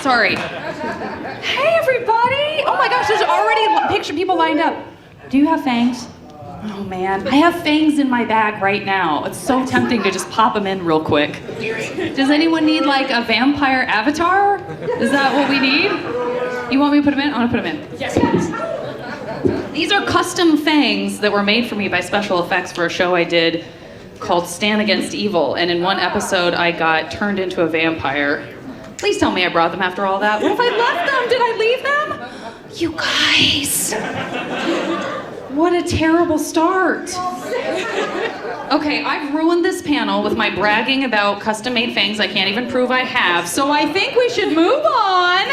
Sorry. Hey, everybody. Oh my gosh, there's already picture people lined up. Do you have fangs? Oh man, I have fangs in my bag right now. It's so tempting to just pop them in real quick. Does anyone need like a vampire avatar? Is that what we need? You want me to put them in? I want to put them in. Yes, please. These are custom fangs that were made for me by special effects for a show I did called Stand Against Evil. And in one episode, I got turned into a vampire. Please tell me I brought them after all that. What if I left them? Did I leave them? You guys. What a terrible start. Okay, I've ruined this panel with my bragging about custom-made fangs I can't even prove I have, so I think we should move on.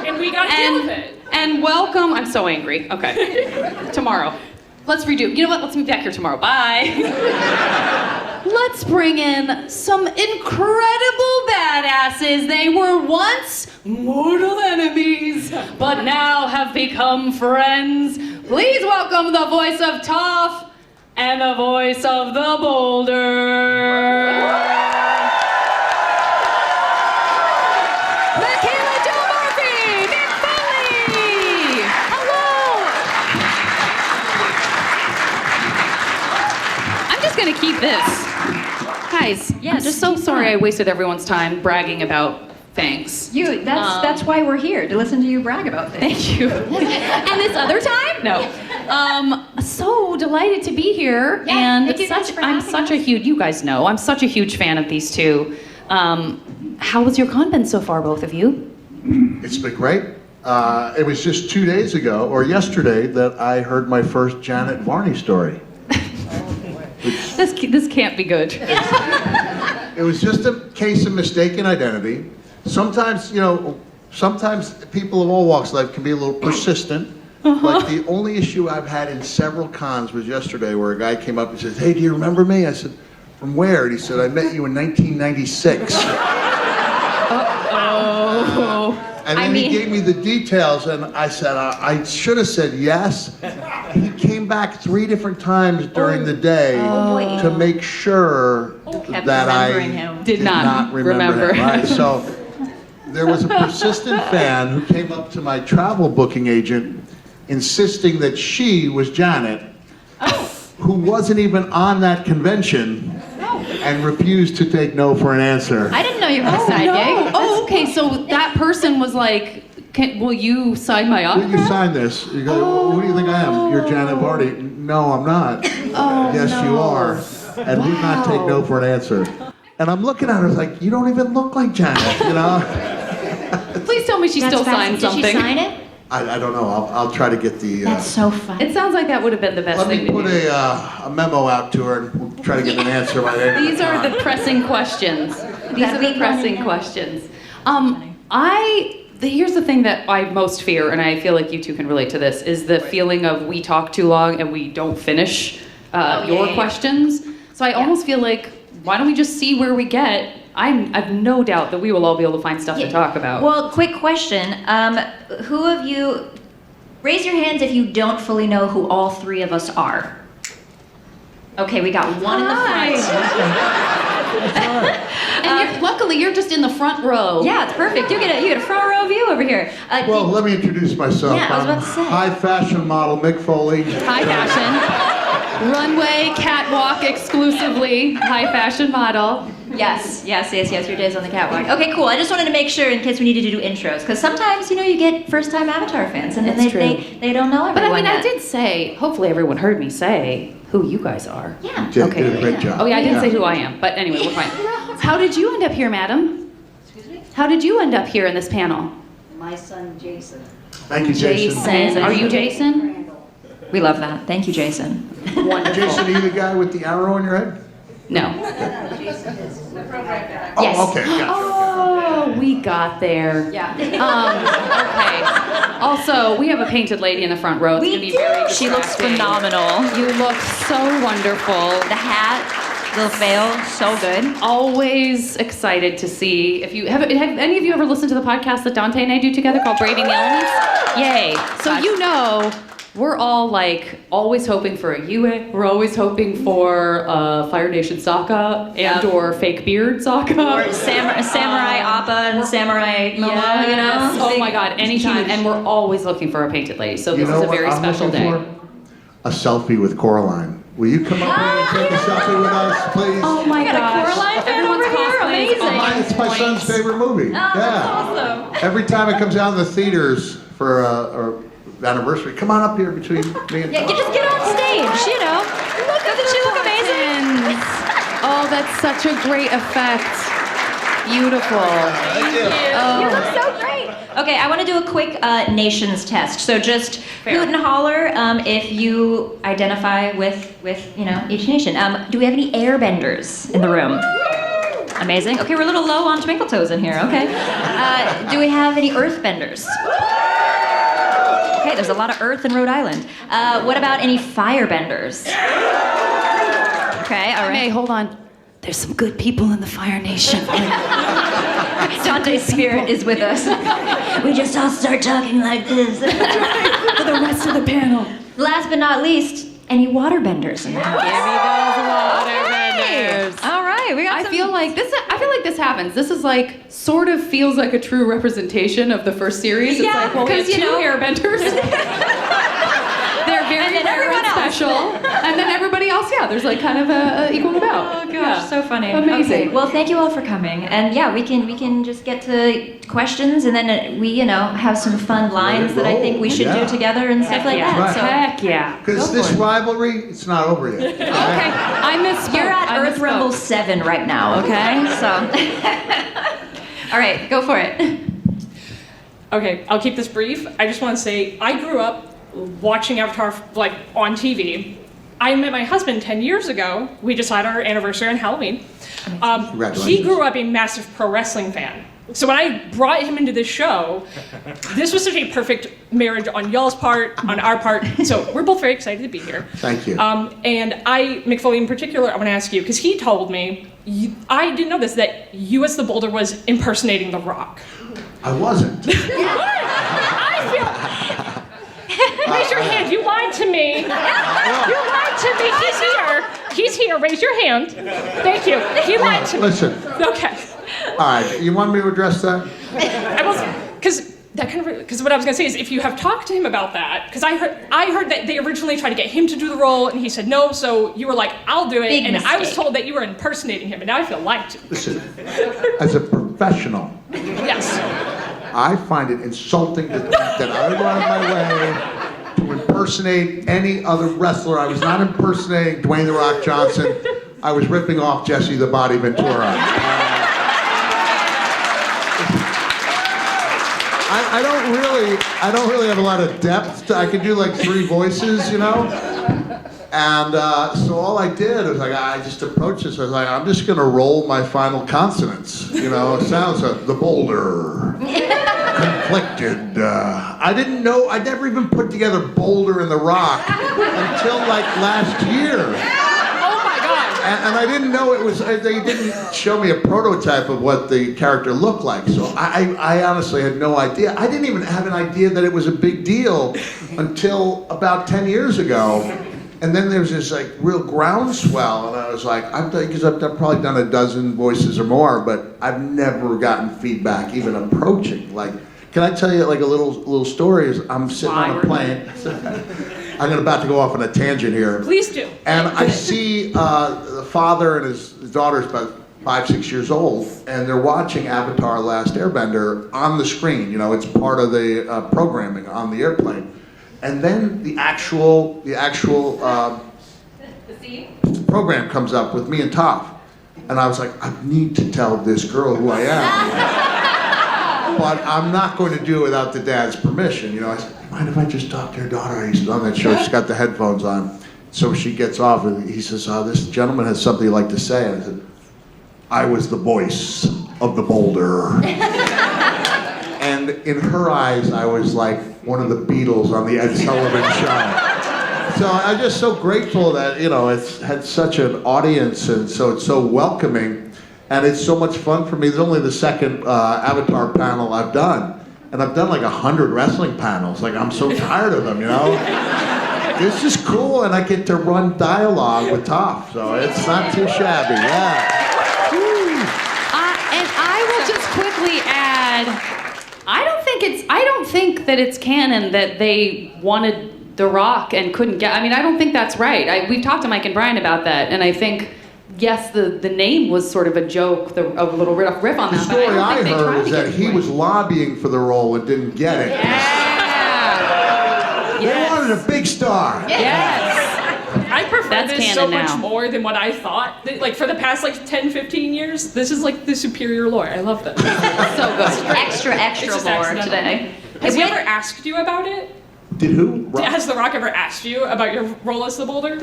And we gotta deal with it. And welcome, I'm so angry. Okay, tomorrow. Let's redo, you know what, let's meet back here tomorrow, bye. Let's bring in some incredible badasses. They were once mortal enemies, but now have become friends. Please welcome the voice of Toph and the voice of the Boulder. Michaela, Mick, Foley. Hello. I'm just gonna keep this. Guys, yeah, I'm just so sorry I wasted everyone's time bragging about fangs. That's why we're here, to listen to you brag about things. Thank you. And this other time? No. So delighted to be here. Yeah, and thank you guys for having us. you guys know, I'm such a huge fan of these two. How was your con been so far, both of you? It's been great. It was just 2 days ago, or yesterday, that I heard my first Janet Varney story. This can't be good. It was just a case of mistaken identity. Sometimes, sometimes people of all walks of life can be a little persistent. Like the only issue I've had in several cons was yesterday, where a guy came up and says, "Hey, do you remember me?" I said, "From where?" And he said, "I met you in 1996. And then he gave me the details, and I said, I should have said yes. He came back 3 different times during the day to make sure that I did not remember him. Right? So there was a persistent fan who came up to my travel booking agent insisting that she was Janet, who wasn't even on that convention. And refused to take no for an answer. I didn't know you had a side gig. Oh, okay, so that person was like, will you sign my autograph? Will you sign this? You go, who do you think I am? You're Janet Varney. No, I'm not. Yes, you are. And would not take no for an answer. And I'm looking at her like, you don't even look like Janet, Please tell me she still signed something. Did she sign it? I don't know. I'll try to get the... That's so fun. It sounds like that would have been the best thing to do. Let me put a memo out to her and we'll try to get an answer by the end of These are the pressing questions. Questions. Here's the thing that I most fear, and I feel like you two can relate to this, is the feeling of we talk too long and we don't finish your questions. So I almost feel like, why don't we just see where we get? I've no doubt that we will all be able to find stuff to talk about. Well, quick question. Who of you, raise your hands if you don't fully know who all 3 of us are. Okay, we got one in the front. And luckily, you're just in the front row. Yeah, it's perfect. You get a front row view over here. Well, let me introduce myself. Yeah, I was about to say. High fashion model Mick Foley. High fashion. Runway, catwalk exclusively. High fashion model. Yes, your days on the catwalk. Okay, cool. I just wanted to make sure in case we needed to do intros, because sometimes, you get first-time Avatar fans, and they don't know everyone But I mean, yet. I did say, hopefully everyone heard me say who you guys are. Yeah. Did a great job. Oh yeah, I didn't say who I am, but anyway, we're fine. How did you end up here, madam? Excuse me? How did you end up here in this panel? My son, Jason. Thank you, Jason. Are you Jason? Randall. We love that. Thank you, Jason. Wonderful. Jason, are you the guy with the arrow on your head? No. Jason is the program guy. Yes. Oh, okay, gotcha. Oh, we got there. Yeah. Okay. Also, we have a painted lady in the front row. It's gonna be very She looks distracting. phenomenal. You look so wonderful. The hat, little veil, so good. Always excited to see if you have any of you ever listened to the podcast that Dante and I do together called Braving the Elements? Yay. So you know we're all like always hoping for a Yue. We're always hoping for Fire Nation Sokka and or fake beard Sokka. Or samurai Appa and samurai Momo, Yes. you know? Oh my God, anytime. And we're always looking for a painted lady. So this is a very I'm special looking day. for? A selfie with Coraline. Will you come up here and take a selfie with us, please? Oh my got a gosh. Coraline fan Everyone's over here? cosplaying is Amazing. on It's my son's point. favorite movie. Oh, that's awesome. Every time it comes out in the theaters for our anniversary, come on up here between me and Yeah, Toph. just get on stage, you know. Look, doesn't she look amazing? Oh, that's such a great effect. Beautiful. Thank you. You look so great. Okay, I want to do a quick nations test. So just Fair. hoot and holler if you identify with each nation. Do we have any airbenders in the room? Amazing. Okay, we're a little low on twinkle toes in here. Okay. Do we have any earthbenders? Okay, there's a lot of earth in Rhode Island. What about any firebenders? Okay, all Hey, right. hold on. There's some good people in the Fire Nation. Dante's spirit is with us. We just all start talking like this. For the rest of the panel. Last but not least, any waterbenders in the house? Give me those waterbenders. All right, we got I some. feel like this happens. This is like sort of feels like a true representation of the first series. It's Yeah, like, well, we have 'cause, two you know- airbenders. They're very And then rare everyone and else. special. And then everybody else, yeah, there's like kind of a equal about. Oh gosh, Yeah. so funny. Amazing. Okay, well, thank you all for coming, and yeah, we can just get to questions, and then we have some fun lines that I think we should do Yeah. together and stuff like Yeah. that. Right. So Heck yeah. Because Go this for it. rivalry, it's not over yet. Okay, I misspoke. you're at I Earth misspoke. Rumble 7 right now. Okay, so all right, go for it. Okay, I'll keep this brief. I just want to say I grew up watching Avatar like on TV. I met my husband 10 years ago. We just had our anniversary on Halloween. Congratulations. He grew up a massive pro wrestling fan. So when I brought him into this show, this was such a perfect marriage on y'all's part, on our part. So we're both very excited to be here. Thank you. And Mick Foley in particular, I want to ask you, because he told me, I didn't know this, that you as the Boulder was impersonating The Rock. I wasn't. Raise your hand. You lied to me. You lied to me. He's here. He's here. Raise your hand. Thank you. He lied to me. Listen, Okay. all right, you want me to address that? I was, because what I was gonna say is if you have talked to him about that, because I heard that they originally tried to get him to do the role and he said no, so you were like, I'll do it, Big and I was mistake. told that you were impersonating him, and now I feel lied to. Listen, as a professional, Yes. I find it insulting that I would go out of my way to impersonate any other wrestler. I was not impersonating Dwayne "The Rock" Johnson. I was ripping off Jesse the Body Ventura. I don't really have a lot of depth. I can do like 3 voices, you know? And so all I did was like, I just approached this. I was like, I'm just gonna roll my final consonants. You know, it sounds like the Boulder, conflicted. I didn't know, I never even put together Boulder and The Rock until like last year. Oh my God. And I didn't know it was, they didn't show me a prototype of what the character looked like. So I honestly had no idea. I didn't even have an idea that it was a big deal until about 10 years ago. And then there was this like real groundswell, and I was like, because I've probably done a dozen voices or more, but I've never gotten feedback even approaching. Like, can I tell you like a little story? Is I'm sitting on a plane. I'm about to go off on a tangent here. Please do. And I see the father and his daughter's about 5, 6 years old, and they're watching Avatar: Last Airbender on the screen. You know, it's part of the programming on the airplane. And then the actual program comes up with me and Toph. And I was like, I need to tell this girl who I am. But I'm not going to do it without the dad's permission. You know, I said, mind if I just talk to your daughter? I used to on that show, she's got the headphones on. So she gets off and he says, this gentleman has something he'd like to say. And I said, I was the voice of the Boulder. And in her eyes, I was like one of the Beatles on the Ed Sullivan Show. So I'm just so grateful that, you know, it's had such an audience, and so it's so welcoming, and it's so much fun for me. It's only the second Avatar panel I've done, and I've done like 100 wrestling panels. Like, I'm so tired of them, you know? This is cool, and I get to run dialogue with Toph, so it's not too shabby, yeah. And I will just quickly add, I don't think that it's canon that they wanted The Rock and couldn't get, I mean, I don't think that's right. We've talked to Mike and Brian about that, and I think, yes, the name was sort of a joke, a little riff on that. The story but I heard is that he was was lobbying for the role and didn't get it. Yeah. They wanted a big star. Yes. I prefer That's this so canon much now. more than what I thought. Like, for the past, 10, 15 years, this is, the superior lore. I love this. So good. Extra It's just lore accidental. today. Has he ever asked you about it? Did who? Has The Rock ever asked you about your role as the Boulder?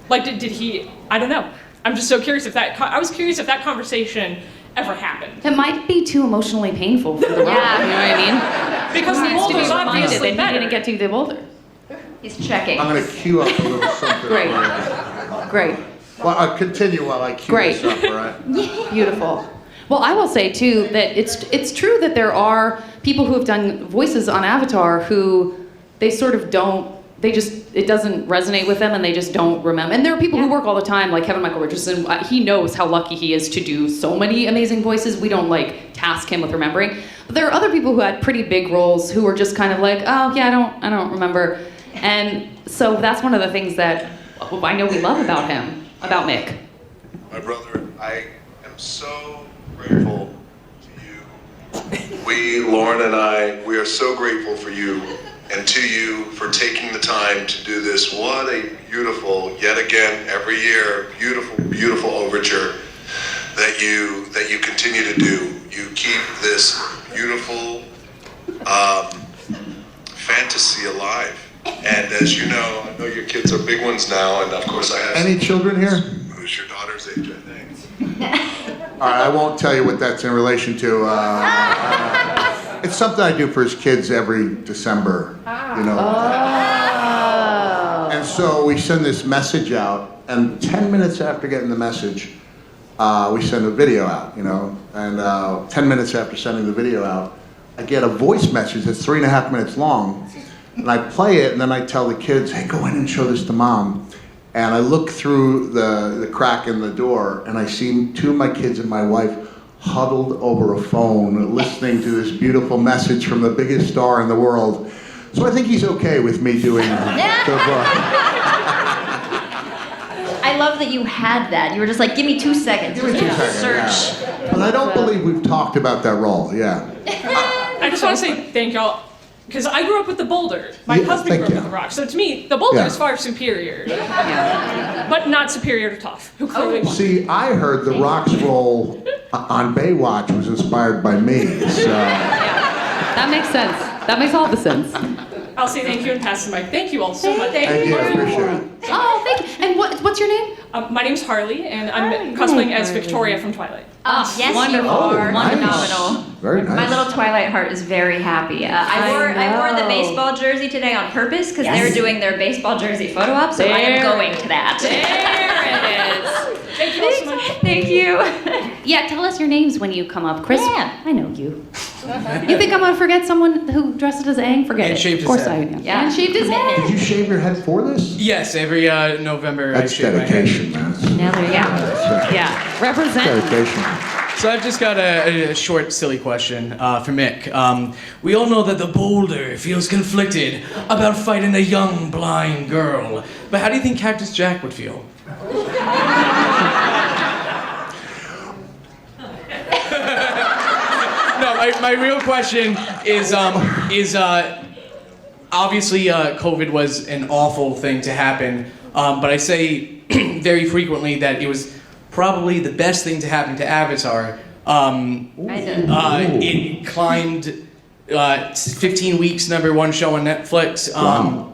Did he? I don't know. I'm just so curious I was curious if that conversation ever happened. It might be too emotionally painful for The Rock, Yeah. you know what I mean? Because the Needs to be Boulder's reminded obviously that he better. didn't get to the Boulder. He's checking. I'm going to cue up a little something. Great. Great. Well, I'll continue while I cue Great. this up, all right? Beautiful. Well, I will say too that it's true that there are people who have done voices on Avatar who they sort of don't. It doesn't resonate with them, and they just don't remember. And there are people who work all the time, like Kevin Michael Richardson. He knows how lucky he is to do so many amazing voices. We don't task him with remembering. But there are other people who had pretty big roles who were just kind of like, oh yeah, I don't remember. And so that's one of the things that I know we love about him, about Mick. My brother, I am so grateful to you. Lauren and I, we are so grateful for you and to you for taking the time to do this. What a beautiful, yet again, every year, beautiful, beautiful overture that you continue to do. You keep this beautiful fantasy alive. And as you know, I know your kids are big ones now, and of course I have. Any children here? Who's your daughter's age, I think? All right, I won't tell you what that's in relation to. It's something I do for his kids every December, you know. And so we send this message out, and 10 minutes after getting the message, we send a video out, you know. And 10 minutes after sending the video out, I get a voice message that's 3.5 minutes long, and I play it, and then I tell the kids, hey, go in and show this to mom. And I look through the crack in the door, and I see 2 of my kids and my wife huddled over a phone, listening to this beautiful message from the biggest star in the world. So I think he's okay with me doing the book. I love that you had that. You were just like, give me 2 seconds. Give me 2 seconds, Search. yeah. But I don't believe we've talked about that role, yeah. I just want to say thank y'all, because I grew up with the Boulder. My Yeah, husband thank grew up you. with the Rock. So to me, the Boulder Yeah. is far superior, but not superior to Toph, who clearly won. See, I heard The Rock's role on Baywatch was inspired by me, so... That makes sense. That makes all the sense. I'll say thank you and pass the mic. Thank you all so much. Thank you, I appreciate it. Oh, thank you. And what's your name? My name's Harley, and I'm cosplaying as Victoria from Twilight. Oh, yes, wonderful. you are. Oh, nice. Phenomenal. Very nice. My little Twilight heart is very happy. I wore the know. baseball jersey today on purpose because they Yes. were doing their baseball jersey photo op, so I am There. going to that. There it is. Thank you all so much. Thank you. Yeah, tell us your names when you come up. Chris, Yeah. I know you. You think I'm gonna forget someone who dressed as Aang? Forget And it. shaved Of his course head. I am. Yeah. And shaved his Did head. you shave your head for this? Yes, every November That's I shave my head. dedication, man. Now there you go. Yeah, represent. Dedication. So I've just got a short, silly question for Mick. We all know that the Boulder feels conflicted about fighting a young, blind girl. But how do you think Cactus Jack would feel? No, my real question is obviously COVID was an awful thing to happen, but I say very frequently that it was probably the best thing to happen to Avatar. It climbed 15 weeks #1 show on Netflix. Wow.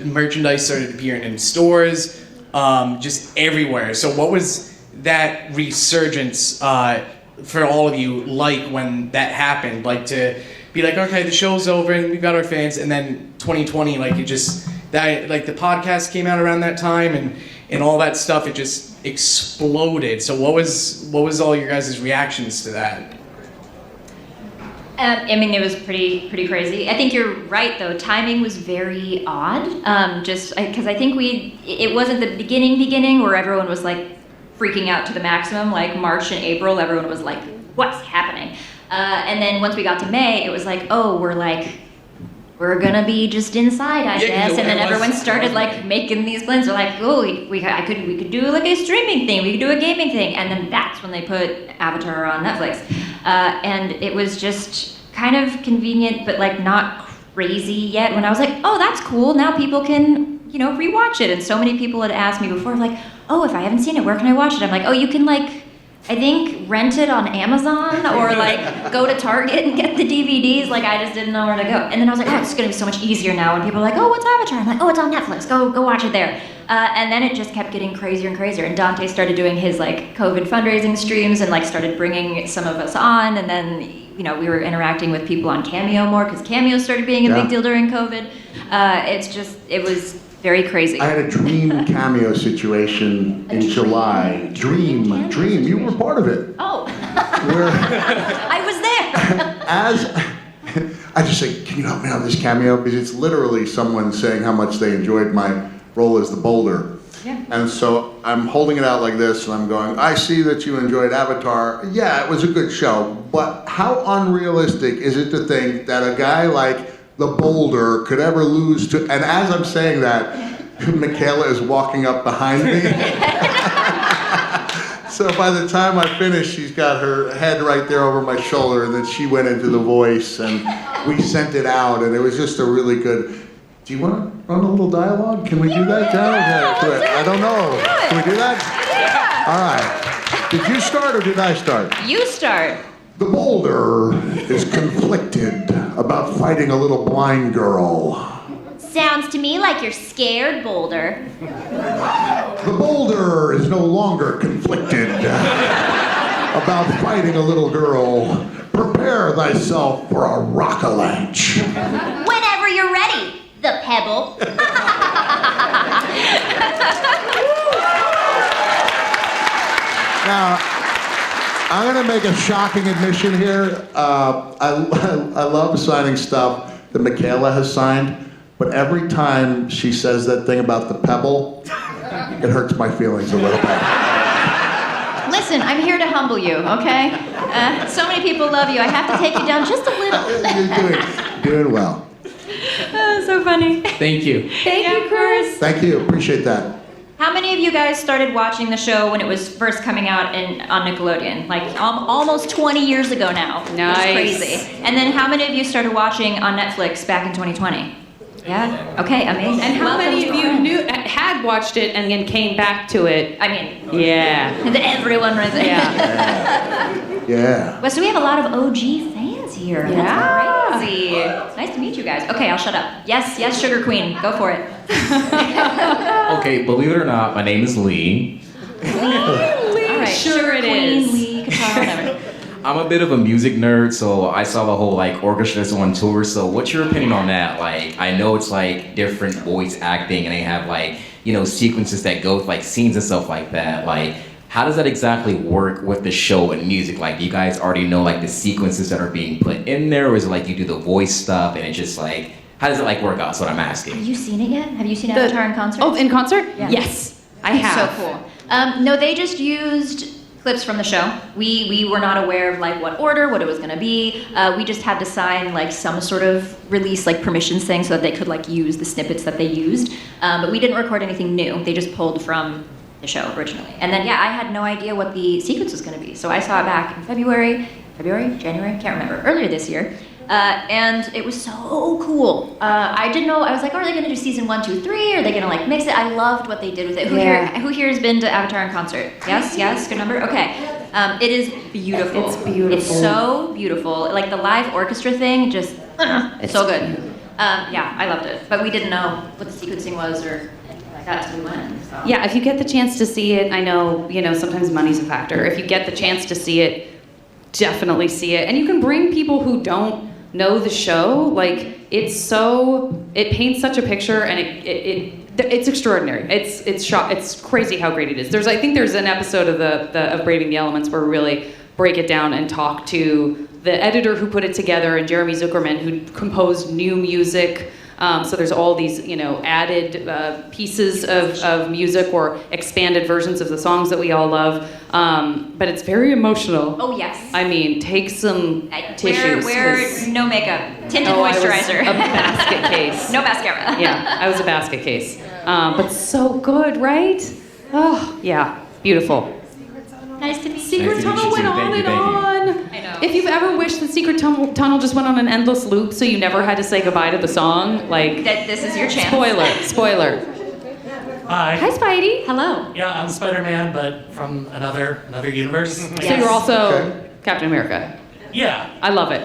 Merchandise started appearing in stores, just everywhere. So what was that resurgence for all of you like when that happened? Like to be like, okay, the show's over and we've got our fans, and then 2020, like it just the podcast came out around that time and all that stuff, it just exploded. So what was all your guys' reactions to that? I mean, it was pretty crazy. I think you're right, though. Timing was very odd. Just because I think it wasn't the beginning where everyone was like freaking out to the maximum. Like March and April, everyone was like, "What's happening?" And then once we got to May, it was like, "Oh, we're gonna be just inside, I guess." And then everyone started like making these plans. They're like, "Oh, we could do like a streaming thing. We could do a gaming thing." And then that's when they put Avatar on Netflix. And it was just kind of convenient, but like not crazy yet. When I was like, "Oh, that's cool. Now people can, rewatch it." And so many people had asked me before, like, "Oh, if I haven't seen it, where can I watch it?" I'm like, "Oh, you can like, I think rent it on Amazon or like go to Target and get the DVDs." Like I just didn't know where to go. And then I was like, "Oh, it's gonna be so much easier now." When people are like, "Oh, what's Avatar?" I'm like, "Oh, it's on Netflix. Go watch it there." And then it just kept getting crazier and crazier. And Dante started doing his like COVID fundraising streams and like started bringing some of us on. And then we were interacting with people on Cameo more because Cameo started being a big deal during COVID. It was very crazy. I had a dream cameo situation in July. Dream. You were part of it. Oh, Where I was there. I just say, "Can you help me out with this cameo?" Because it's literally someone saying how much they enjoyed my role as the Boulder. Yeah. And so I'm holding it out like this, and I'm going, "I see that you enjoyed Avatar. Yeah, it was a good show, but how unrealistic is it to think that a guy like the Boulder could ever lose to..." And as I'm saying that, Michaela is walking up behind me. So by the time I finish, she's got her head right there over my shoulder, and then she went into the voice, and we sent it out, and it was just a really good... Do you want to run a little dialogue? Can we do that, John? I don't know. Can we do that? Yeah. All right. Did you start or did I start? You start. The Boulder is conflicted about fighting a little blind girl. Sounds to me like you're scared, Boulder. The Boulder is no longer conflicted about fighting a little girl. Prepare thyself for a rock-a-lanche. Whenever you're ready, the pebble. Now, I'm going to make a shocking admission here. I love signing stuff that Michaela has signed, but every time she says that thing about the pebble, it hurts my feelings a little bit. Listen, I'm here to humble you, okay? So many people love you. I have to take you down just a little. You're doing well. So funny. Thank you. Thank you, Chris. Thank you. Appreciate that. How many of you guys started watching the show when it was first coming out on Nickelodeon? Like almost 20 years ago now. Nice. That's crazy. And then how many of you started watching on Netflix back in 2020? Yeah? Okay, amazing. And how many of you had watched it and then came back to it? I mean, Yeah. everyone was there. Yeah. Yeah. Well, so we have a lot of OG fans here. Yeah. That's crazy. It's nice to meet you guys. Okay, I'll shut up. Yes, Sugar Queen. Go for it. Okay, believe it or not, my name is Lee. All right. Sure Sugar it Queen, is. Lee, guitar, whatever. I'm a bit of a music nerd, so I saw the whole like orchestras on tour. So what's your opinion on that? Like, I know it's like different voice acting and they have like, sequences that go with like scenes and stuff like that. Like, how does that exactly work with the show and music? Like, do you guys already know like the sequences that are being put in there? Or is it like you do the voice stuff and it's just like, how does it like work out? That's what I'm asking. Have you seen it yet? Have you seen Avatar in concert? Oh, in concert? Yeah. Yes, I have. So cool. No, they just used clips from the show. We were not aware of like what order, what it was gonna be. We just had to sign like some sort of release like permissions thing so that they could like use the snippets that they used. But we didn't record anything new. They just pulled from the show originally. And then I had no idea what the sequence was gonna be. So I saw it back in January, can't remember, earlier this year. And it was so cool. I didn't know, I was like, are they gonna do season 1, 2, 3? Are they gonna like mix it? I loved what they did with it. Who here has been to Avatar in concert? Yes, good number, okay. It is beautiful. It's beautiful. It's so beautiful. Like the live orchestra thing, just, it's so good. I loved it. But we didn't know what the sequencing was or anything like that, so we went. So. Yeah, if you get the chance to see it, I know, sometimes money's a factor. If you get the chance to see it, definitely see it. And you can bring people who don't know the show. Like, it paints such a picture, and it's extraordinary. It's crazy how great it is. I think there's an episode of Braving the Elements where we really break it down and talk to the editor who put it together and Jeremy Zuckerman who composed new music. So there's all these, added pieces of music or expanded versions of the songs that we all love. But it's very emotional. Oh, yes. I mean, take some tissues. Wear no makeup. Tinted I was moisturizer. a basket case. No mascara. Yeah, I was a basket case. But so good, right? Oh, yeah, beautiful. Nice to meet you. Secret Nice to meet Tunnel you went too. on Thank you, and thank you. on. I know. If you've ever wished the Secret Tunnel just went on an endless loop so you never had to say goodbye to the song, like, That this is your chance. spoiler. Hi. Hi, Spidey. Hello. Yeah, I'm Spider-Man, but from another universe. So Yes. you're also Okay. Captain America. Yeah. I love it.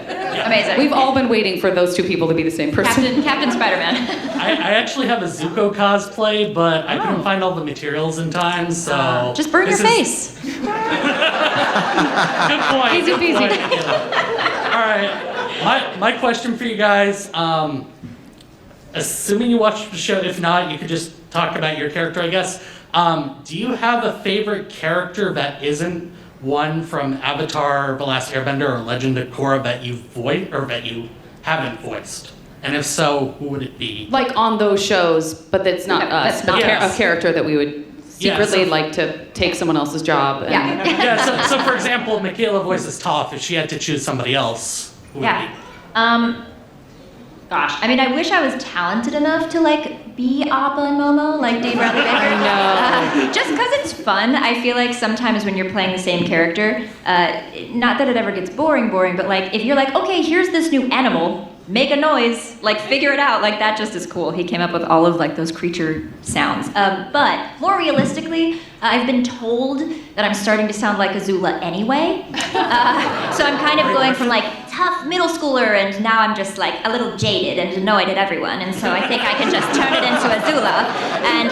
Amazing. We've all been waiting for those two people to be the same person. Captain Spider-Man. I actually have a Zuko cosplay, but I couldn't find all the materials in time, so Just burn your this is- face. Good point. Easy good peasy. point, yeah. All right. My question for you guys, assuming you watched the show, if not, you could just talk about your character, I guess. Do you have a favorite character that isn't one from Avatar, The Last Airbender, or Legend of Korra that you voice or that you haven't voiced? And if so, who would it be? Like on those shows, but that's not No, us. that's but not us. a character that we would secretly Yeah, so- like to take someone else's job. And Yeah. Yeah, so for example, Michaela voices Toph. If she had to choose somebody else, who would it Yeah. Gosh, I mean, I wish I was talented enough to be Appa and Momo, like Dave Bradley Baker. I know. Just because it's fun, I feel like sometimes when you're playing the same character, not that it ever gets boring, but if you're like, okay, here's this new animal, make a noise, figure it out, that just is cool. He came up with all of those creature sounds. But more realistically, I've been told that I'm starting to sound like Azula anyway. So I'm kind of going from tough middle schooler, and now I'm just a little jaded and annoyed at everyone. And so I think I can just turn it into Azula. And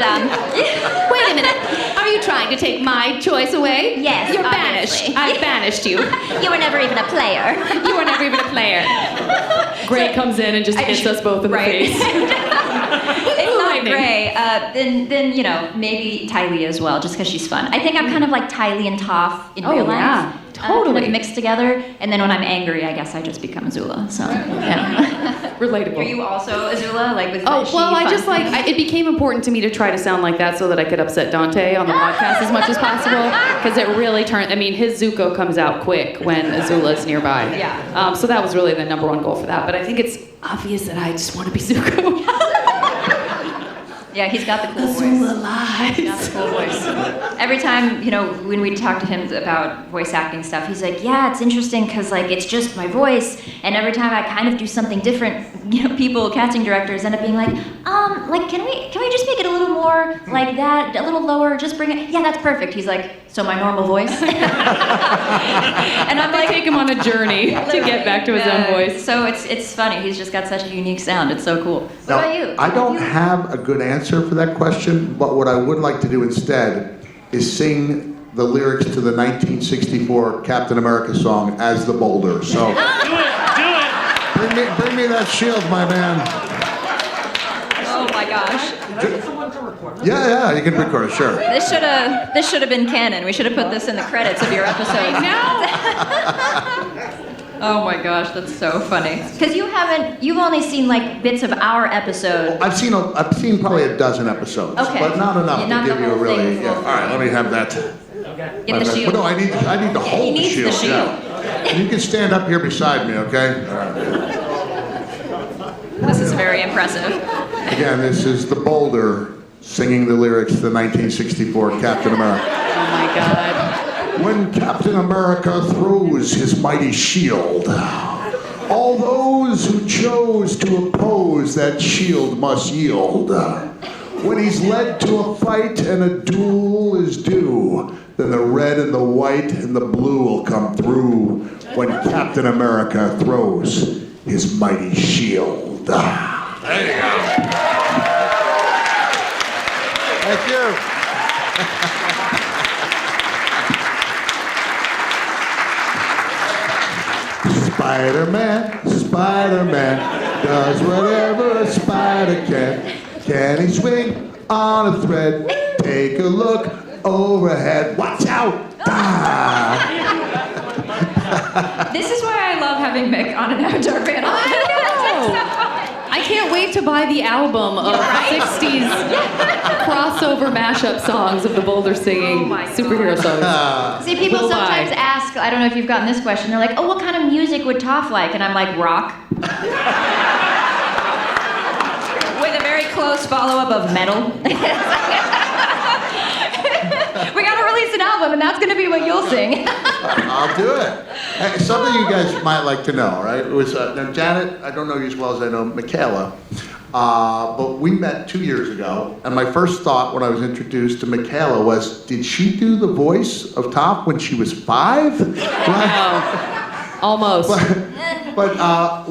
Wait a minute. Are you trying to take my choice away? Yes, You're obviously. banished. I've banished you. you were never even a player. You were never even a player. Gray comes in and just hits us both in the Right. face. It's not Lightning. Gray. Then maybe Tylee as well, just because she's fun. I think I'm kind of like Tylee and Toph in Oh, real life. yeah. Totally. Kind of mixed together, and then when I'm angry, I guess I just become Azula. So, yeah. Relatable. Are you also Azula? With Oh, is she well, I fun? just it became important to me to try to sound like that so that I could upset Dante on the podcast as much as possible. Because it really his Zuko comes out quick when Azula's nearby. Yeah. So that was really the number one goal for that. But I think it's obvious that I just want to be Zuko. Yeah, he's got the cool voice. Azula lies. He's got the cool voice. Every time, when we talk to him about voice acting stuff, he's like, yeah, it's interesting because it's just my voice. And every time I kind of do something different, people, casting directors end up being like, can we just make it a little more like that, a little lower, just bring it, yeah, that's perfect. He's like, so my normal voice? And I'm I like, take him on a journey to get back to his own voice. So it's funny. He's just got such a unique sound. It's so cool. What Now, about you? I don't have a good answer for that question, but what I would like to do instead is sing the lyrics to the 1964 Captain America song as the Boulder. So Do it! bring me that shield, my man. Oh my gosh. Yeah, you can record it, sure. This should have been canon. We should have put this in the credits of your episode. Oh my gosh, that's so funny. Because you've only seen bits of our episode. I've seen probably a dozen episodes, Okay. but not enough Yeah, not to give the you a whole really. thing, Yeah. full All right, let me have that. Okay. Get the shield. No, I need to he hold the needs the shield. Yeah. You can stand up here beside me, okay? All right. This is very impressive. Again, this is the Boulder singing the lyrics to the 1964 Captain America. Oh my God. When Captain America throws his mighty shield, all those who chose to oppose that shield must yield. When he's led to a fight and a duel is due, then the red and the white and the blue will come through when Captain America throws his mighty shield. There you go. Thank you. Spider-Man does whatever a spider can. Can he swing on a thread? Take a look overhead. Watch out! Ah. This is why I love having Mick on an Avatar panel. I can't wait to buy the album of 60s crossover mashup songs of the Boulder singing superhero songs. See, people Will sometimes buy. ask, I don't know if you've gotten this question, they're like, oh, what kind of music would Toph like? And I'm like, rock. With a very close follow-up of metal. We gotta release an album, and that's gonna be what you'll sing. I'll do it. Hey, something you guys might like to know, right? It was now Janet. I don't know you as well as I know Michaela, but we met 2 years ago, and my first thought when I was introduced to Michaela was, did she do the voice of Toph when she was 5? Right? Almost. But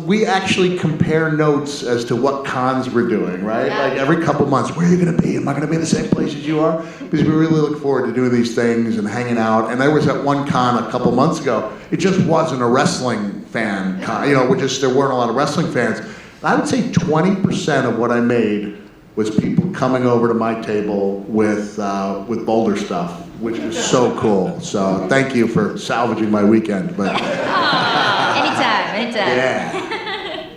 we actually compare notes as to what cons we're doing, right? Like every couple months, where are you going to be? Am I going to be in the same place as you are? Because we really look forward to doing these things and hanging out. And there was at one con a couple months ago. It just wasn't a wrestling fan con. You know, there weren't a lot of wrestling fans. I would say 20% of what I made was people coming over to my table with Boulder stuff, which was so cool. So thank you for salvaging my weekend. But Anytime. yeah.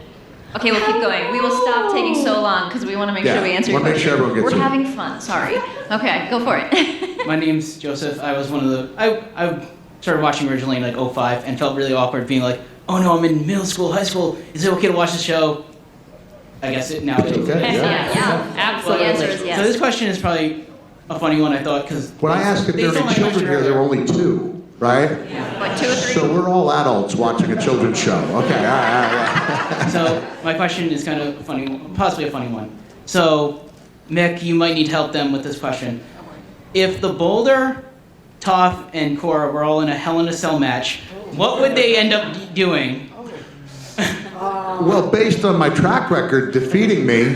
Okay, we'll keep going. We will stop taking so long because we want to make sure we answer your wanna make question. sure everyone gets We're it. having fun. Sorry. Okay, go for it. My name's Joseph. I was one of the. I started watching originally in like '05 and felt really awkward being like, oh no, I'm in middle school, high school. Is it okay to watch the show? I guess it now is. Okay, Yeah, absolutely. The answer is yes. So this question is probably a funny one, I thought, because When I asked if there were any children here, there were only 2, right? What, 2 or 3? So we're all adults watching a children's show. Okay, all right. So my question is kind of a funny, possibly a funny one. So, Mick, you might need help then with this question. If the Boulder, Toph, and Cora were all in a Hell in a Cell match, what would they end up doing? Well, based on my track record defeating me,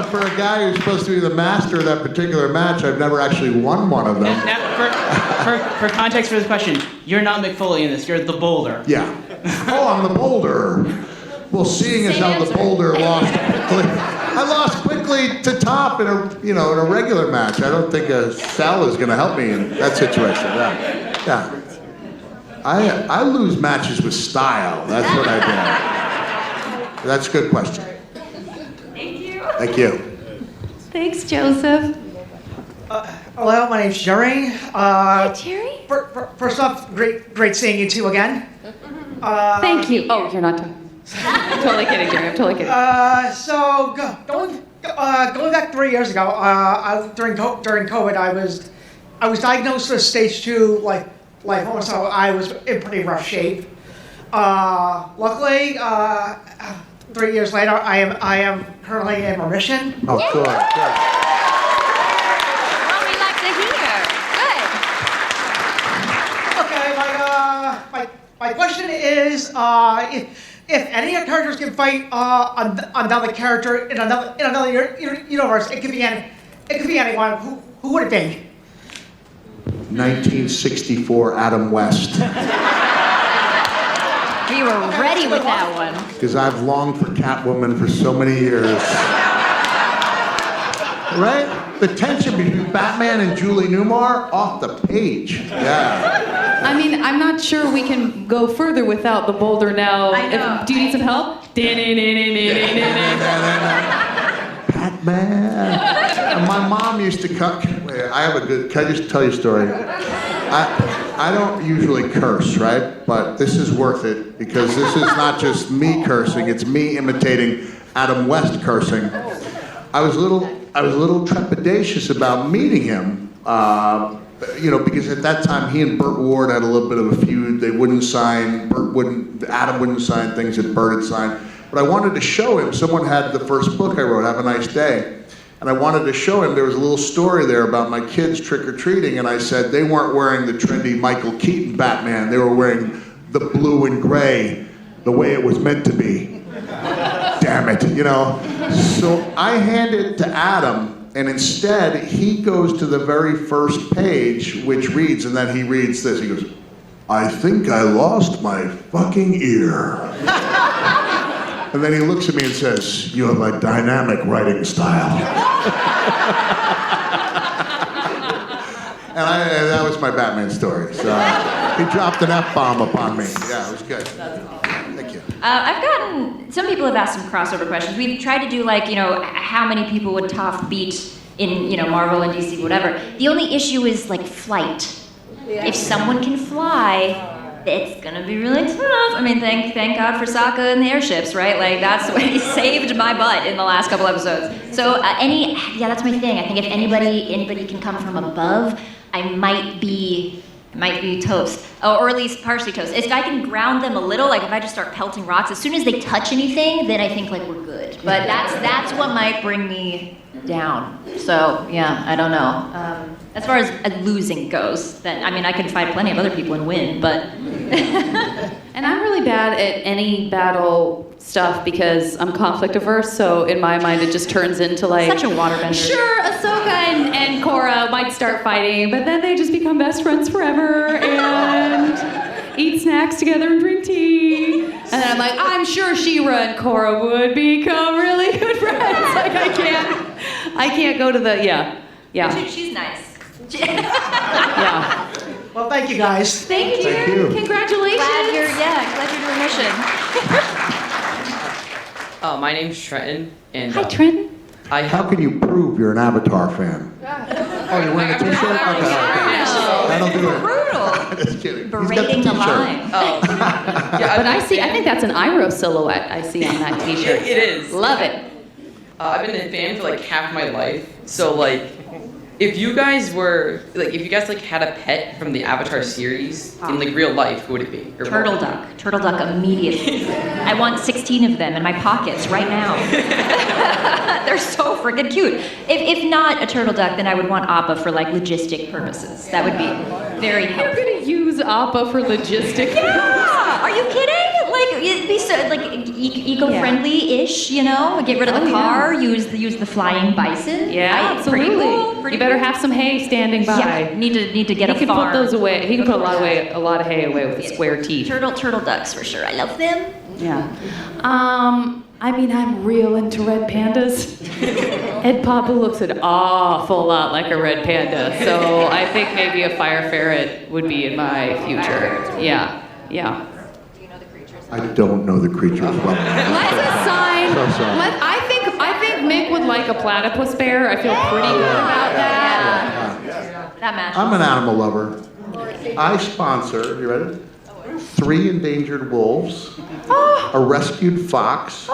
for a guy who's supposed to be the master of that particular match, I've never actually won one of them. Now, for context for this question, you're not Mick Foley in this, you're the Boulder. Yeah. Oh, I'm the Boulder. Well, seeing as how the Boulder lost quickly, I lost quickly to Toph in a regular match. I don't think a cell is going to help me in that situation. Yeah. I lose matches with style. That's what I do. That's a good question. Thank you. Thanks, Joseph. Hello, my name's Jerry. Hi, Jerry. First off, great seeing you two again. Thank you. Oh, you're not done. I'm totally kidding, Jerry. I'm totally kidding. So going back 3 years ago, during COVID, I was diagnosed with stage 2 lymphoma, so I was in pretty rough shape. Luckily, 3 years later, I am currently in remission. Oh, good. Well, we like to hear. Good. Okay, my question is, if any of the characters can fight another character in another universe, it could be anyone. Who would it be? 1964 Adam West. We were ready with that one. Because I've longed for Catwoman for so many years. Right? The tension between Batman and Julie Newmar, off the page. Yeah. I mean, I'm not sure we can go further without the Boulder now. I know. Do you need some help? Batman. And my mom used to cut. Wait, I have a good. Can I just tell you a story? I don't usually curse, right? But this is worth it because this is not just me cursing; it's me imitating Adam West cursing. I was a little trepidatious about meeting him, because at that time he and Burt Ward had a little bit of a feud. They wouldn't sign. Adam wouldn't sign things that Burt had signed. But I wanted to show him. Someone had the first book I wrote, Have a Nice Day. And I wanted to show him, there was a little story there about my kids trick-or-treating, and I said they weren't wearing the trendy Michael Keaton Batman, they were wearing the blue and gray, the way it was meant to be. Damn it, So I hand it to Adam, and instead he goes to the very first page, which reads, and then he reads this, he goes, I think I lost my fucking ear. And then he looks at me and says, you have a dynamic writing style. And that was my Batman story. So he dropped an F-bomb upon me. Yeah, it was good. Thank you. I've gotten, some people have asked some crossover questions. We've tried to do like, how many people would Toph beat in, Marvel and DC, whatever. The only issue is like flight. If someone can fly, it's gonna be really tough. I mean, thank God for Sokka and the airships, right? Like that's what he saved my butt in the last couple episodes. So that's my thing. I think if anybody can come from above, I might be toast, or at least partially toast. If I can ground them a little, like if I just start pelting rocks, as soon as they touch anything, then I think like we're good. But that's what might bring me down. So yeah, I don't know. As far as losing goes, then I can fight plenty of other people and win, but. And I'm really bad at any battle stuff because I'm conflict averse, so in my mind it just turns into like... Such a waterbender. Sure, Ahsoka and Korra might start fighting, but then they just become best friends forever and eat snacks together and drink tea. And then I'm like, I'm sure She-Ra and Korra would become really good friends. Like I can't go to the, yeah. She's nice. Yeah. Well, thank you guys. Thank you. Thank you. Congratulations. Glad you're doing mission. My name's Trenton, and Hi, Trenton. How can you prove you're an Avatar fan? Oh, you're wearing a t-shirt? Okay. That'll do it. Brutal. Just kidding. Berating the line. oh, But I think that's an Iroh silhouette I see on that t-shirt. It is. Love it. I've been a fan for like half my life, so like, if you guys had a pet from the Avatar series in like real life, who would it be? Or Turtle what? duck. Turtle duck immediately. I want 16 of them in my pockets right now. They're so freaking cute. If not a turtle duck, then I would want Appa for like logistic purposes. That would be very helpful. You're gonna use Appa for logistic. Yeah! Are you kidding? Like it'd be so like eco-friendly-ish, Get rid of the car, use the flying bison. Yeah, right? absolutely. Pretty cool. You better have some hay standing by. Yeah, need to get a He can farm. put those away. He can put a lot of hay away with the square teeth. Turtle ducks for sure. I love them. Yeah. I'm real into red pandas. Ed Papa looks an awful lot like a red panda, so I think maybe a fire ferret would be in my future. Yeah. I don't know the creatures well. Let's assign. So sorry. I think Mick would like a platypus bear. I feel pretty good about that. That matches. I'm an animal lover. I sponsor, you ready? 3 endangered wolves, a rescued fox,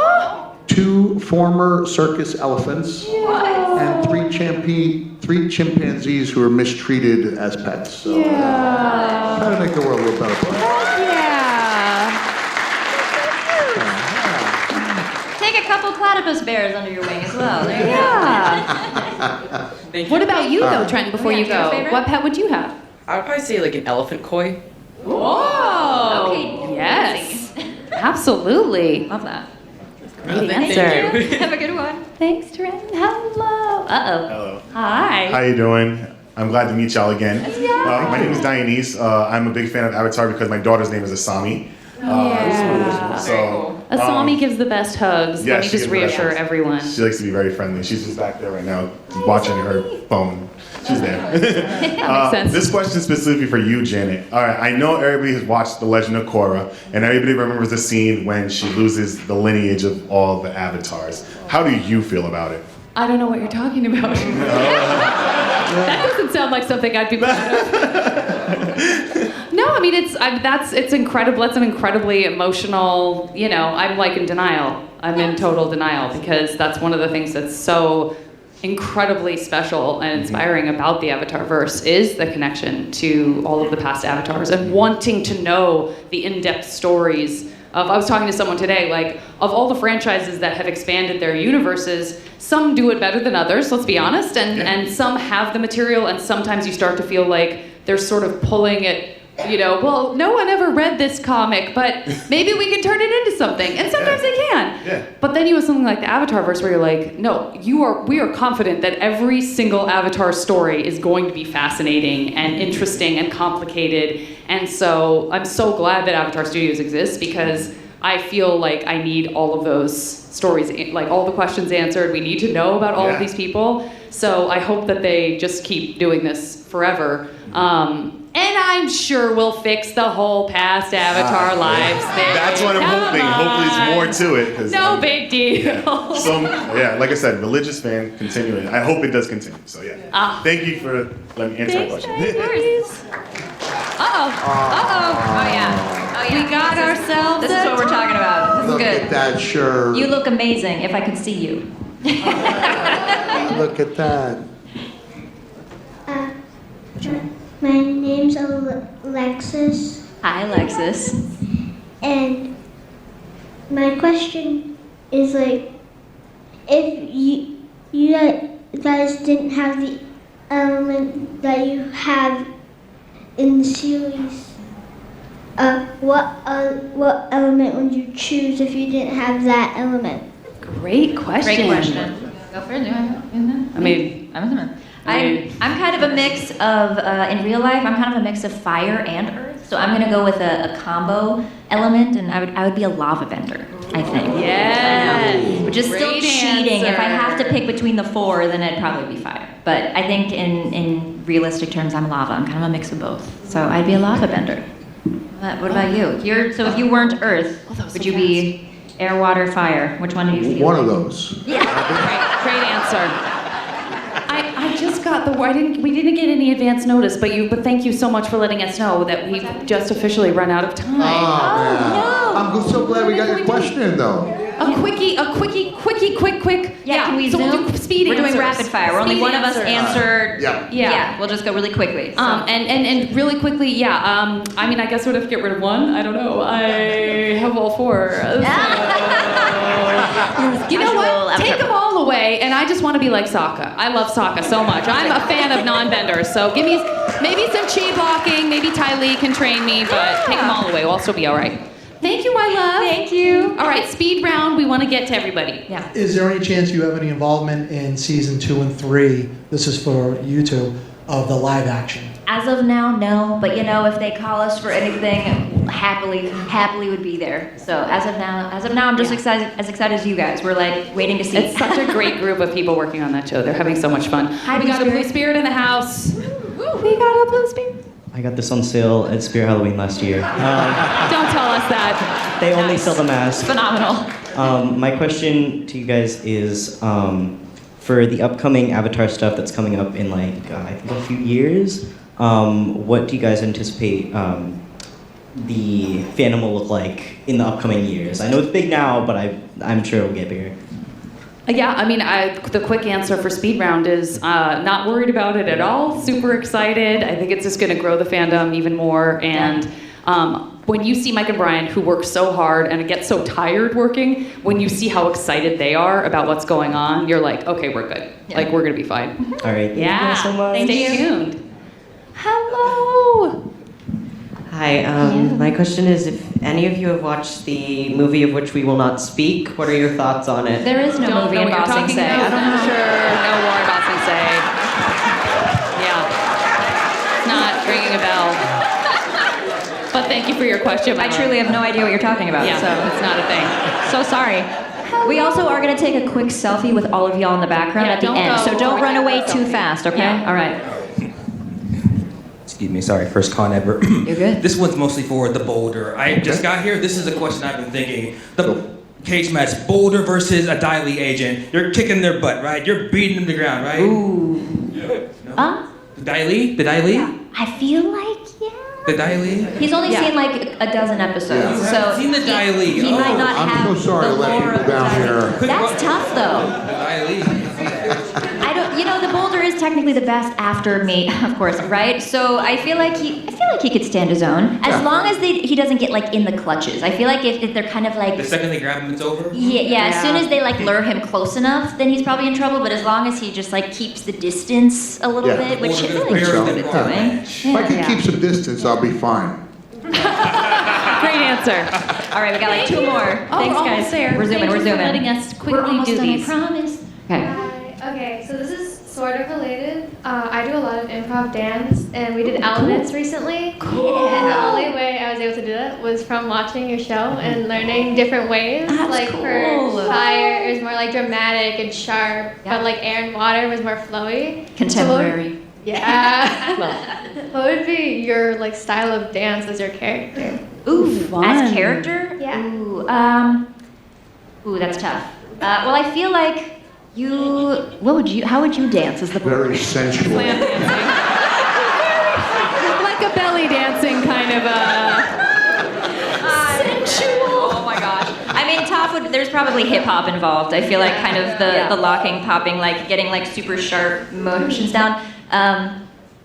2 former circus elephants, and 3 chimpanzees who are mistreated as pets. So, try to make the world a little better place. Take a couple platypus bears under your wing as well. There you go. What about you, though, Trenton, before Yeah, you do you have a go? favorite? What pet would you have? I would probably say like an elephant koi. Whoa! Okay. Yes. Absolutely. Love that. Great Thank answer. you. Have a good one. Thanks, Trenton. Hello. Uh-oh. Hello. Hi. How you doing? I'm glad to meet y'all again. Yeah. My name is Dianese. I'm a big fan of Avatar because my daughter's name is Asami. So Asami gives the best hugs. yeah, Let me she just gives the best reassure hugs. everyone. She likes to be very friendly. She's just back there right now watching her phone. She's there. That makes sense. This question is specifically for you, Janet. All right, I know everybody has watched The Legend of Korra, and everybody remembers the scene when she loses the lineage of all the avatars. How do you feel about it? I don't know what you're talking about. That doesn't sound like something I'd be proud of. No, I mean it's incredible. That's an incredibly emotional. I'm like in denial. I'm in total denial because that's one of the things that's so incredibly special and inspiring about the Avatar verse is the connection to all of the past avatars and wanting to know the in-depth stories of. I was talking to someone today, like, of all the franchises that have expanded their universes, some do it better than others, let's be honest, and some have the material, and sometimes you start to feel like they're sort of pulling it, well, no one ever read this comic, but maybe we can turn it into something, and sometimes they can. Yeah. But then you have something like the Avatarverse where you're like, no, we are confident that every single Avatar story is going to be fascinating and interesting and complicated. And so I'm so glad that Avatar Studios exists because I feel like I need all of those stories, like all the questions answered. We need to know about all of these people. So I hope that they just keep doing this forever. And I'm sure we'll fix the whole past Avatar lives thing. That's what I'm hoping. Hopefully it's more to it. 'Cause No big deal. Yeah. So, yeah, like I said, religious fan, continuing. I hope it does continue. So, yeah. Thank you for letting me answer that question. Uh-oh. Oh yeah. Oh yeah. We got ourselves This is what we're talking about. This is Look good. at that shirt. You look amazing. If I could see you. Look at that. My name's Alexis, Hi, Alexis. and my question is like, if you guys didn't have the element that you have in the series, what element would you choose if you didn't have that element? Great question. Great question. Go for it. I mean, I'm kind of a mix of, in real life, I'm kind of a mix of fire and earth. So I'm gonna go with a combo element, and I would be a lava bender, I think. Yes. Which is still Great cheating. If I answer. have to pick between the four, then it'd probably be fire. But I think in realistic terms, I'm lava. I'm kind of a mix of both. So I'd be a lava bender. What about you? So if you weren't earth, would you be air, water, fire? Which one do you feel? One of those. Great answer. I just got we didn't get any advance notice, but thank you so much for letting us know that we've just officially run out of time. I'm so glad we got your question in, though. A quickie, quick. Yeah, can we so zoom? We'll do speed We're doing answers. rapid fire. We're only Speed one of us answers. answered. Yeah. We'll just go really quickly. So. And really quickly, I mean, I guess we'd have to get rid of one. I don't know. I have all four. You know what? Take them all away, and I just want to be like Sokka. I love Sokka so much. I'm a fan of non-benders, so give me maybe some chi blocking. Maybe Ty Lee can train me, but take them all away. We'll also be all right. Thank you, my love. Thank you. All right, speed round. We want to get to everybody. Yeah. Is there any chance you have any involvement in season 2 and 3? This is for you two, of the live action. As of now, no. But if they call us for anything, happily would be there. So as of now, I'm just as excited as you guys. We're like waiting to see. It's such a great group of people working on that show. They're having so much fun. Hi, we got a blue spirit in the house. We got a blue spirit. I got this on sale at Spirit Halloween last year. Don't tell us that. They only sell the mask. Phenomenal. My question to you guys is, for the upcoming Avatar stuff that's coming up in I think a few years, what do you guys anticipate the fandom will look like in the upcoming years? I know it's big now, but I'm sure it'll get bigger. Yeah, I mean, the quick answer for speed round is not worried about it at all. Super excited. I think it's just going to grow the fandom even more. And when you see Mike and Brian, who work so hard and get so tired working, when you see how excited they are about what's going on, you're like, okay, we're good. Yeah. Like, we're going to be fine. All right. Thank you Yeah. guys so much. Stay tuned. Hello. Hi, my question is if any of you have watched the movie of which we will not speak, what are your thoughts on it? There is no Don't movie know in what you're Bossing talking Say. about. I don't know. Sure, no more about Bossing Say. Yeah. It's not ringing a bell. But thank you for your question. I truly have no idea what you're talking about. Yeah, So it's not a thing. So sorry. We also are going to take a quick selfie with all of y'all in the background Yeah, at the don't end. go So don't over run there away for a too selfie. fast, okay? Yeah. All right. Excuse me, sorry, first con ever. You're good. This one's mostly for the Boulder. I just got here. This is a question I've been thinking. The cage match, Boulder versus a Daily agent. You're kicking their butt, right? You're beating them to the ground, right? Ooh. No? The Daily? I feel like, The Daily? He's only seen like a dozen episodes, You so haven't seen the Daily. he might not I'm have so sorry to the let lore people of the down Daily. here. That's tough though. The Daily. I don't. The Boulder is technically the best after me, of course, right? So I feel like he could stand his own as long as he doesn't get like in the clutches. I feel like if they're kind of like The second they grab him, it's over? yeah. As soon as they like lure him close enough, then he's probably in trouble. But as long as he just like keeps the distance a little bit, which I feel like he's good at doing. If I can keep some distance, I'll be fine. Great answer. All right, we got like two more. Oh, Thanks, we're guys. almost there. We're zooming. Thank We're you for zooming. letting us quickly We're almost do done, these. I promise. Okay. Okay, so this is sort of related. I do a lot of improv dance, and we did elements recently. Cool. And the only way I was able to do that was from watching your show and learning different ways. That's like cool. for fire, it was more like dramatic and sharp, but like air and water was more flowy. Contemporary. Yeah. What would be your like style of dance as your character? Ooh, fun. as character? Yeah. Ooh, that's tough. Well, I feel like how would you dance as the boulder? Very sensual. Like a belly dancing kind of sensual. Oh my gosh. I mean, Toph there's probably hip hop involved. I feel like kind of the locking, popping, like getting like super sharp motions down.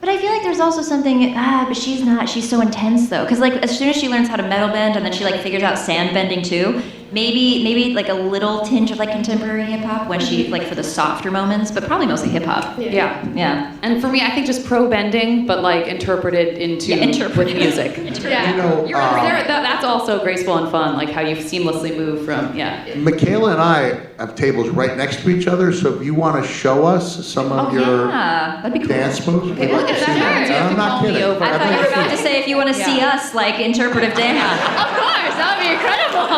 But I feel like there's also something, but she's so intense though. Cause like as soon as she learns how to metal bend and then she like figures out sand bending too, maybe like a little tinge of like contemporary hip hop when she like for the softer moments, but probably mostly hip hop. Yeah. Yeah. And for me, I think just pro bending, but like interpreted with music. Yeah. You know, That's also graceful and fun, like how you seamlessly move from, Michaela and I have tables right next to each other, so if you want to show us some of your That'd be cool. dance moves, Okay, look at that. You have I'm to not call me kidding. over. I thought you were about to say if you want to see us like interpretive dance. Of course, that would be incredible.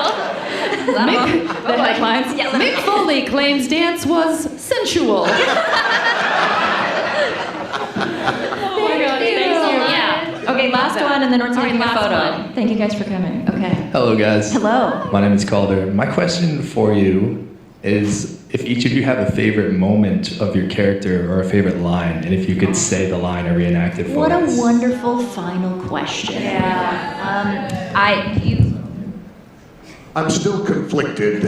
Mick, the headlines. Yeah, Mick Foley claims dance was sensual. Oh my god, thank you. Yeah. Okay, last one, and then we're taking a photo. Thank you guys for coming. Okay. Hello, guys. Hello. My name is Calder. My question for you is if each of you have a favorite moment of your character or a favorite line, and if you could say the line or reenact it for What us. a wonderful final question. Yeah. I'm still conflicted.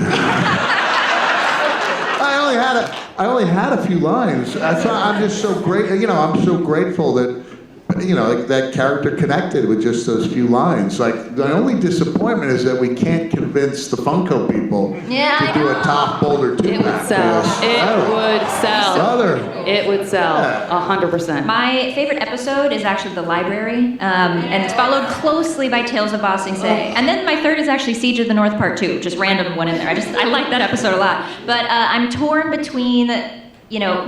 I only had a few lines. That's why I'm just so great. I'm so grateful that like that character connected with just those few lines. Like the only disappointment is that we can't convince the Funko people to do a Toph Boulder 2 It would sell. It would sell. 100%. My favorite episode is actually The Library, and it's followed closely by Tales of Ba Sing Se. And then my third is actually Siege of the North Part 2, just random one in there. I like that episode a lot. But I'm torn between,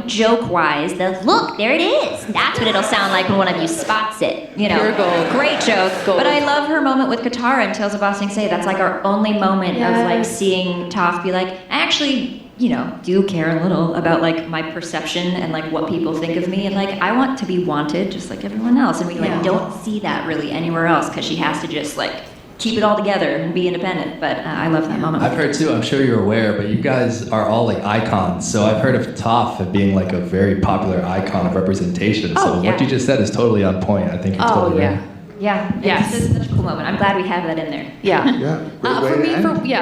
joke-wise, look, there it is. That's what it'll sound like when one of you spots it. Pure gold. Great joke. Gold. But I love her moment with Katara in Tales of Ba Sing Se. That's like our only moment of like seeing Toph be like, I actually, do care a little about like my perception and like what people think of me, and like I want to be wanted just like everyone else, and we like don't see that really anywhere else because she has to just like keep it all together and be independent. But I love that moment. I've heard too, I'm sure you're aware, but you guys are all like icons. So I've heard of Toph as being like a very popular icon of representation. So what you just said is totally on point. I think you're totally right. Yeah. Yes. It's such a cool moment. I'm glad we have that in there. Yeah.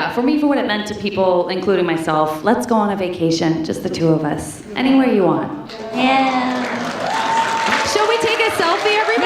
For me, for what it meant to people, including myself, let's go on a vacation, just the two of us. Anywhere you want. Yeah. Shall we take a selfie, everybody?